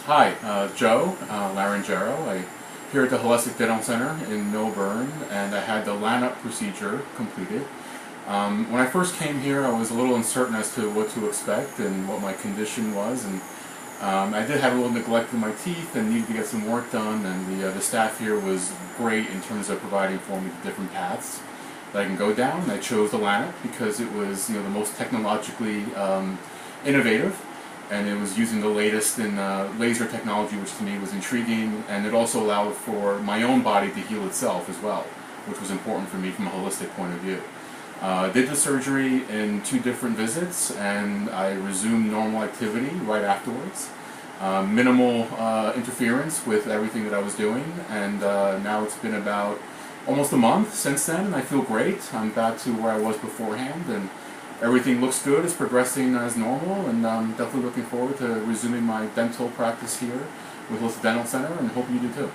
Hi, Joe Larangero. I'm here at the Holistic Dental Center in Millburn, and I had the LANAP procedure completed. When I first came here, I was a little uncertain as to what to expect and what my condition was, and I did have a little neglect of my teeth and needed to get some work done, and the staff here was great in terms of providing for me different paths that I can go down. And I chose the LANAP because it was the most technologically innovative, and it was using the latest in laser technology, which to me was intriguing, and it also allowed for my own body to heal itself as well, which was important for me from a holistic point of view. Did the surgery in 2 different visits, and I resumed normal activity right afterwards. Minimal interference with everything that I was doing, and now it's been about almost a month since then, and I feel great. I'm back to where I was beforehand, and everything looks good. It's progressing as normal, and I'm definitely looking forward to resuming my dental practice here with Holistic Dental Center, and hope you do too.